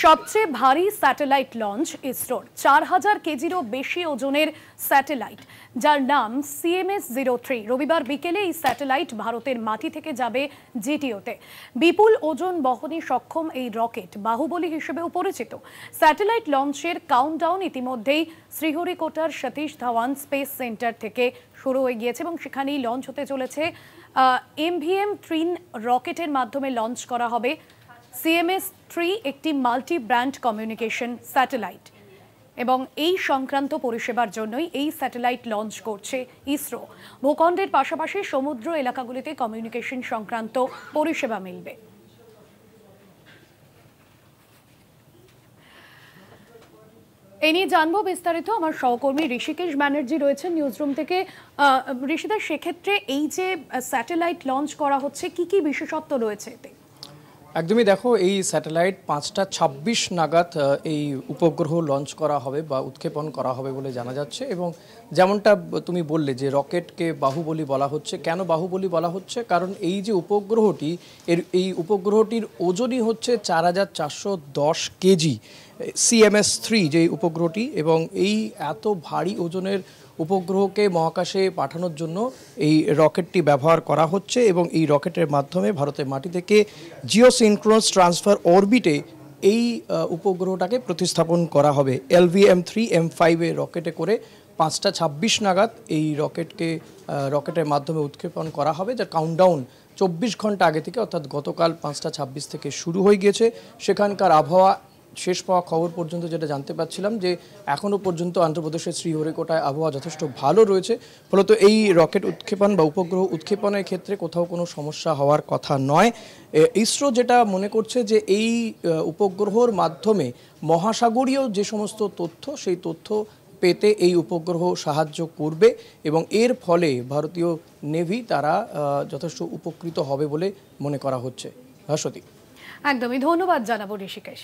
সবচেয়ে ভারী satellite launch ইসরোর 4000 কেজিরও বেশি ওজনের স্যাটেলাইট, যার নাম CMS-03। রবিবার বিকেলে এই স্যাটেলাইট ভারতের মাটি থেকে যাবে জিটিওতে। বিপুল ওজন বহনে সক্ষম এই রকেট বাহুবলী হিসেবেও পরিচিত। স্যাটেলাইট লঞ্চের কাউন্টডাউন ইতিমধ্যেই শ্রীহরিকোটার সতীশ ধাওয়ান স্পেস সেন্টার থেকে শুরু হয়ে গিয়েছে এবং সেখানেই লঞ্চ হতে চলেছে। MVM-3 রকেটের মাধ্যমে লঞ্চ করা হবে CMS-3, একটি মাল্টি ব্র্যান্ড কমিউনিকেশন স্যাটেলাইট, এবং এই সংক্রান্ত পরিষেবার জন্যই এই স্যাটেলাইট লঞ্চ করছে ইসরো। ভূখণ্ডের পাশাপাশি সমুদ্র এলাকাগুলিতে কমিউনিকেশন সংক্রান্ত পরিষেবা মিলবে। এই নিয়ে জানবো বিস্তারিত, আমার সহকর্মী ঋষিকেশ ব্যানার্জি রয়েছেন নিউজরুম থেকে। ঋষিদা, সেক্ষেত্রে এই যে স্যাটেলাইট লঞ্চ করা হচ্ছে, কি কি বিশেষত্ব রয়েছে এতে? একদমই, দেখো, এই স্যাটেলাইট 5:26 নাগাদ এই উপগ্রহ লঞ্চ করা হবে বা উৎক্ষেপণ করা হবে বলে জানা যাচ্ছে। এবং যেমনটা তুমি বললে যে রকেটকে বাহুবলী বলা হচ্ছে, কেন বাহুবলী বলা হচ্ছে? কারণ এই যে উপগ্রহটি, এই উপগ্রহটির ওজনই হচ্ছে 4410 কেজি, CMS-3 যে উপগ্রহটি। এবং এই এত ভারী ওজনের উপগ্রহকে মহাকাশে পাঠানোর জন্য এই রকেটটি ব্যবহার করা হচ্ছে এবং এই রকেটের মাধ্যমে ভারতের মাটি থেকে জিওসিনক্রোনাস ট্রান্সফার অরবিটে এই উপগ্রহটাকে প্রতিস্থাপন করা হবে। LVM-3M5 রকেটে করে 5:26 নাগাদ এই রকেটের মাধ্যমে উৎক্ষেপণ করা হবে, যার কাউন্টডাউন 24 ঘন্টা আগে থেকে, অর্থাৎ গতকাল 5:26 থেকে শুরু হয়ে গিয়েছে। সেখানকার আবহাওয়া শেষ পাওয়া খবর পর্যন্ত যেটা জানতে পারছিলাম যে এখনও পর্যন্ত অন্ধ্রপ্রদেশের শ্রীহরিকোটায় আবহাওয়া যথেষ্ট ভালো রয়েছে। ফলত এই রকেট উৎক্ষেপণ বা উপগ্রহ উৎক্ষেপণের ক্ষেত্রে কোথাও কোনো সমস্যা হওয়ার কথা নয়। ইসরো যেটা মনে করছে যে এই উপগ্রহর মাধ্যমে মহাসাগরীয় যে সমস্ত তথ্য, সেই তথ্য পেতে এই উপগ্রহ সাহায্য করবে এবং এর ফলে ভারতীয় নেভি তারা যথেষ্ট উপকৃত হবে বলে মনে করা হচ্ছে। ভাস্বতী, একদমই ধন্যবাদ জানাবো ঋষিকেশ।